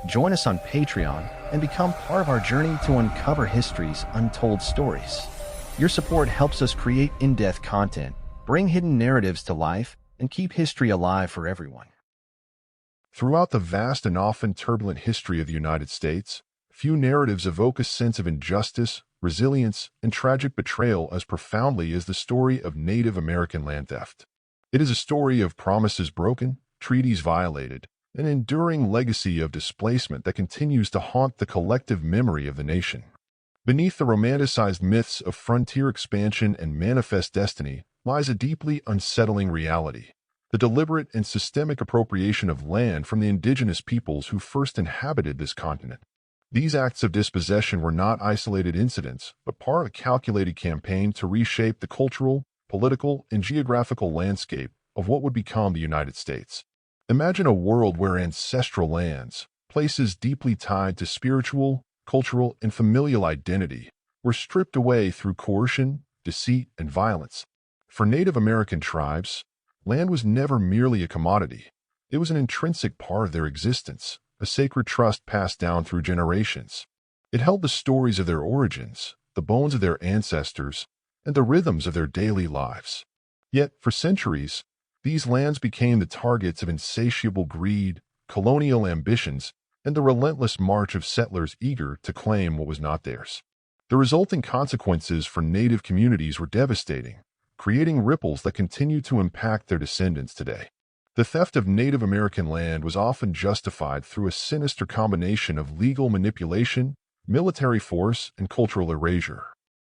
Join us on Patreon and become part of our journey to uncover history's untold stories. Your support helps us create in-depth content, bring hidden narratives to life, and keep history alive for everyone. Throughout the vast and often turbulent history of the United States, few narratives evoke a sense of injustice, resilience, and tragic betrayal as profoundly as the story of Native American land theft. It is a story of promises broken, treaties violated, an enduring legacy of displacement that continues to haunt the collective memory of the nation. Beneath the romanticized myths of frontier expansion and manifest destiny lies a deeply unsettling reality: the deliberate and systemic appropriation of land from the indigenous peoples who first inhabited this continent. These acts of dispossession were not isolated incidents, but part of a calculated campaign to reshape the cultural, political, and geographical landscape of what would become the United States. Imagine a world where ancestral lands, places deeply tied to spiritual, cultural, and familial identity, were stripped away through coercion, deceit, and violence. For Native American tribes, land was never merely a commodity. It was an intrinsic part of their existence, a sacred trust passed down through generations. It held the stories of their origins, the bones of their ancestors, and the rhythms of their daily lives. Yet, for centuries, these lands became the targets of insatiable greed, colonial ambitions, and the relentless march of settlers eager to claim what was not theirs. The resulting consequences for Native communities were devastating, creating ripples that continue to impact their descendants today. The theft of Native American land was often justified through a sinister combination of legal manipulation, military force, and cultural erasure.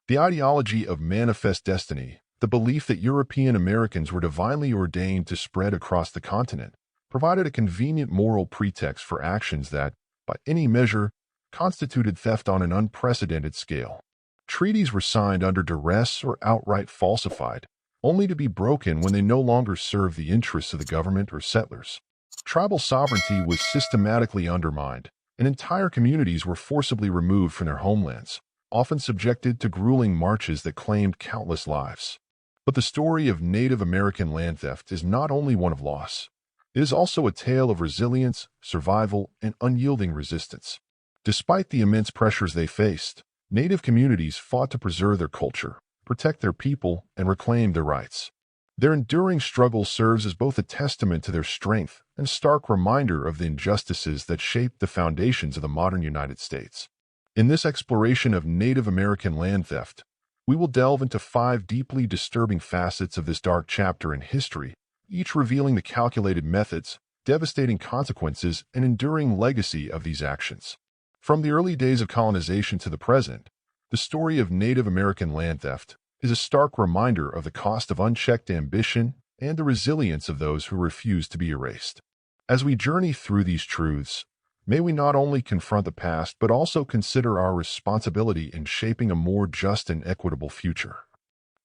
The ideology of manifest destiny, the belief that European Americans were divinely ordained to spread across the continent, provided a convenient moral pretext for actions that, by any measure, constituted theft on an unprecedented scale. Treaties were signed under duress or outright falsified, only to be broken when they no longer served the interests of the government or settlers. Tribal sovereignty was systematically undermined, and entire communities were forcibly removed from their homelands, often subjected to grueling marches that claimed countless lives. But the story of Native American land theft is not only one of loss. It is also a tale of resilience, survival, and unyielding resistance. Despite the immense pressures they faced, Native communities fought to preserve their culture, protect their people, and reclaim their rights. Their enduring struggle serves as both a testament to their strength and a stark reminder of the injustices that shaped the foundations of the modern United States. In this exploration of Native American land theft, we will delve into 5 deeply disturbing facets of this dark chapter in history, each revealing the calculated methods, devastating consequences, and enduring legacy of these actions. From the early days of colonization to the present, the story of Native American land theft is a stark reminder of the cost of unchecked ambition and the resilience of those who refuse to be erased. As we journey through these truths, may we not only confront the past but also consider our responsibility in shaping a more just and equitable future.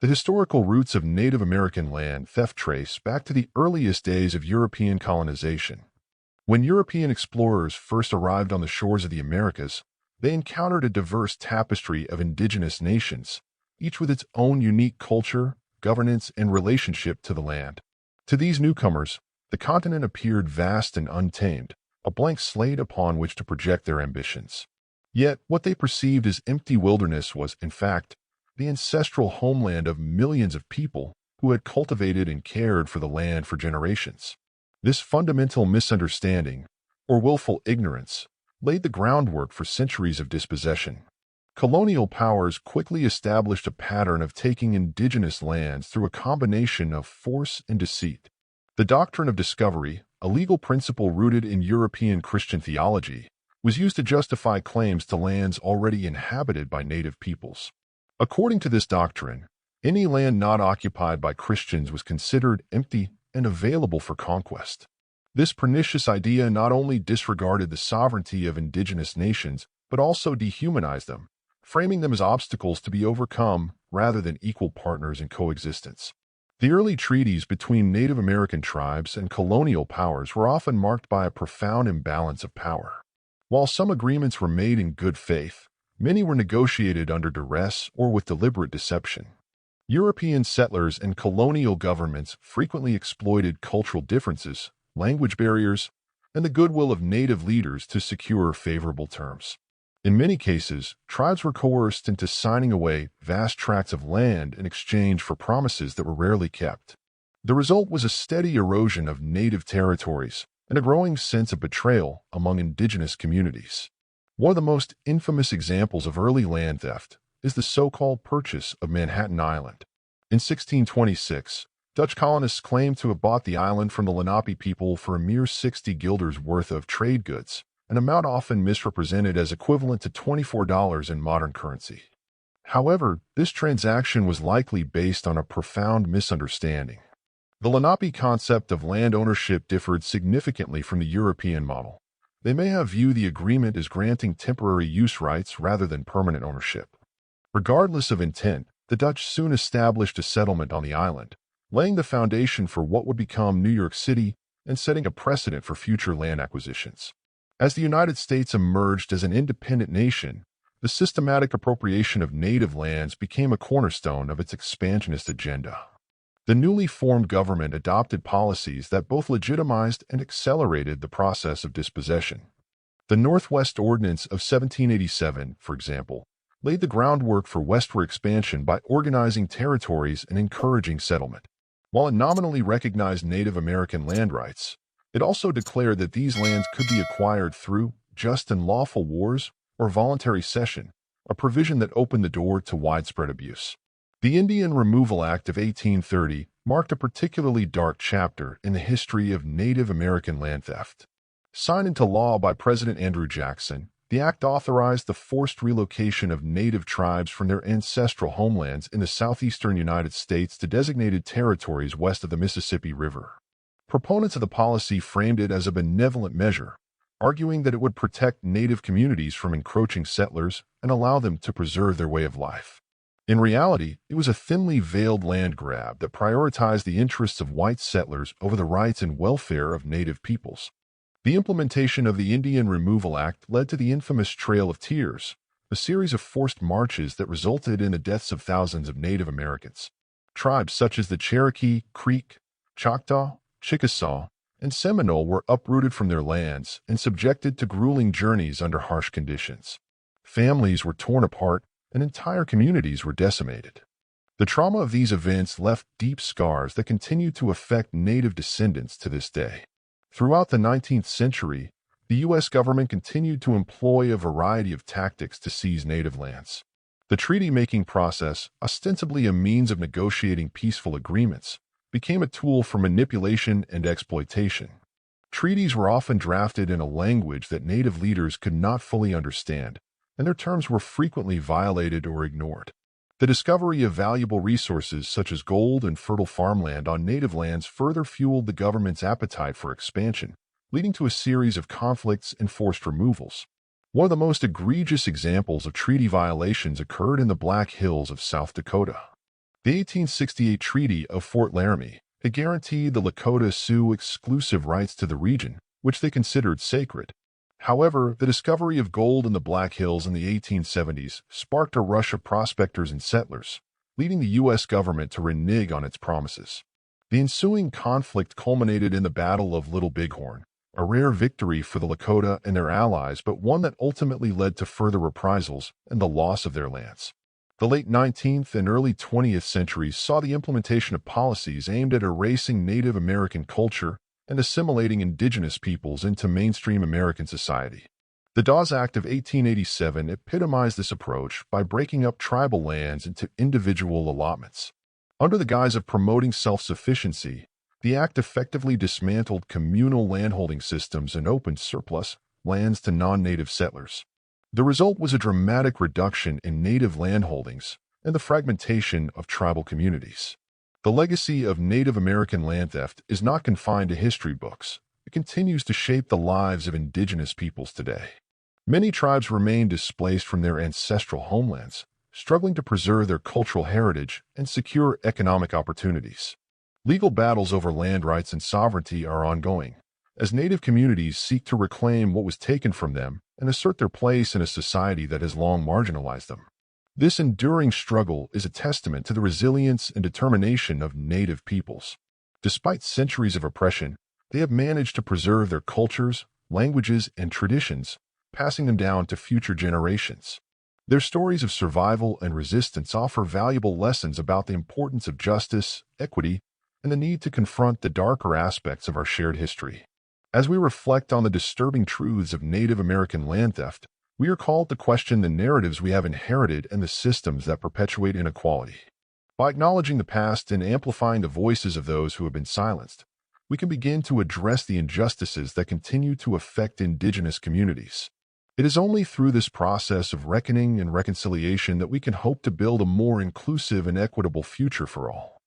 The historical roots of Native American land theft trace back to the earliest days of European colonization. When European explorers first arrived on the shores of the Americas, they encountered a diverse tapestry of indigenous nations, each with its own unique culture, governance, and relationship to the land. To these newcomers, the continent appeared vast and untamed, a blank slate upon which to project their ambitions. Yet, what they perceived as empty wilderness was, in fact, the ancestral homeland of millions of people who had cultivated and cared for the land for generations. This fundamental misunderstanding, or willful ignorance, laid the groundwork for centuries of dispossession. Colonial powers quickly established a pattern of taking indigenous lands through a combination of force and deceit. The doctrine of discovery, a legal principle rooted in European Christian theology, was used to justify claims to lands already inhabited by native peoples. According to this doctrine, any land not occupied by Christians was considered empty and available for conquest. This pernicious idea not only disregarded the sovereignty of indigenous nations, but also dehumanized them, framing them as obstacles to be overcome rather than equal partners in coexistence. The early treaties between Native American tribes and colonial powers were often marked by a profound imbalance of power. While some agreements were made in good faith, many were negotiated under duress or with deliberate deception. European settlers and colonial governments frequently exploited cultural differences, language barriers, and the goodwill of native leaders to secure favorable terms. In many cases, tribes were coerced into signing away vast tracts of land in exchange for promises that were rarely kept. The result was a steady erosion of native territories and a growing sense of betrayal among indigenous communities. One of the most infamous examples of early land theft is the so-called purchase of Manhattan Island. In 1626, Dutch colonists claimed to have bought the island from the Lenape people for a mere 60 guilders worth of trade goods, an amount often misrepresented as equivalent to $24 in modern currency. However, this transaction was likely based on a profound misunderstanding. The Lenape concept of land ownership differed significantly from the European model. They may have viewed the agreement as granting temporary use rights rather than permanent ownership. Regardless of intent, the Dutch soon established a settlement on the island, laying the foundation for what would become New York City and setting a precedent for future land acquisitions. As the United States emerged as an independent nation, the systematic appropriation of native lands became a cornerstone of its expansionist agenda. The newly formed government adopted policies that both legitimized and accelerated the process of dispossession. The Northwest Ordinance of 1787, for example, laid the groundwork for westward expansion by organizing territories and encouraging settlement. While it nominally recognized Native American land rights, it also declared that these lands could be acquired through just and lawful wars or voluntary cession, a provision that opened the door to widespread abuse. The Indian Removal Act of 1830 marked a particularly dark chapter in the history of Native American land theft. Signed into law by President Andrew Jackson, the act authorized the forced relocation of native tribes from their ancestral homelands in the southeastern United States to designated territories west of the Mississippi River. Proponents of the policy framed it as a benevolent measure, arguing that it would protect native communities from encroaching settlers and allow them to preserve their way of life. In reality, it was a thinly veiled land grab that prioritized the interests of white settlers over the rights and welfare of native peoples. The implementation of the Indian Removal Act led to the infamous Trail of Tears, a series of forced marches that resulted in the deaths of thousands of Native Americans. Tribes such as the Cherokee, Creek, Choctaw, Chickasaw, and Seminole were uprooted from their lands and subjected to grueling journeys under harsh conditions. Families were torn apart and entire communities were decimated. The trauma of these events left deep scars that continue to affect Native descendants to this day. Throughout the 19th century, the U.S. government continued to employ a variety of tactics to seize native lands. The treaty-making process, ostensibly a means of negotiating peaceful agreements, became a tool for manipulation and exploitation. Treaties were often drafted in a language that native leaders could not fully understand, and their terms were frequently violated or ignored. The discovery of valuable resources such as gold and fertile farmland on native lands further fueled the government's appetite for expansion, leading to a series of conflicts and forced removals. One of the most egregious examples of treaty violations occurred in the Black Hills of South Dakota. The 1868 Treaty of Fort Laramie had guaranteed the Lakota Sioux exclusive rights to the region, which they considered sacred. However, the discovery of gold in the Black Hills in the 1870s sparked a rush of prospectors and settlers, leading the U.S. government to renege on its promises. The ensuing conflict culminated in the Battle of Little Bighorn, a rare victory for the Lakota and their allies, but one that ultimately led to further reprisals and the loss of their lands. The late 19th and early 20th centuries saw the implementation of policies aimed at erasing Native American culture and assimilating indigenous peoples into mainstream American society. The Dawes Act of 1887 epitomized this approach by breaking up tribal lands into individual allotments. Under the guise of promoting self-sufficiency, the act effectively dismantled communal landholding systems and opened surplus lands to non-native settlers. The result was a dramatic reduction in native landholdings and the fragmentation of tribal communities. The legacy of Native American land theft is not confined to history books. It continues to shape the lives of indigenous peoples today. Many tribes remain displaced from their ancestral homelands, struggling to preserve their cultural heritage and secure economic opportunities. Legal battles over land rights and sovereignty are ongoing, as Native communities seek to reclaim what was taken from them and assert their place in a society that has long marginalized them. This enduring struggle is a testament to the resilience and determination of Native peoples. Despite centuries of oppression, They have managed to preserve their cultures, languages, and traditions, passing them down to future generations. Their stories of survival and resistance offer valuable lessons about the importance of justice, equity, and the need to confront the darker aspects of our shared history. As we reflect on the disturbing truths of Native American land theft, we are called to question the narratives we have inherited and the systems that perpetuate inequality. By acknowledging the past and amplifying the voices of those who have been silenced, we can begin to address the injustices that continue to affect indigenous communities. It is only through this process of reckoning and reconciliation that we can hope to build a more inclusive and equitable future for all.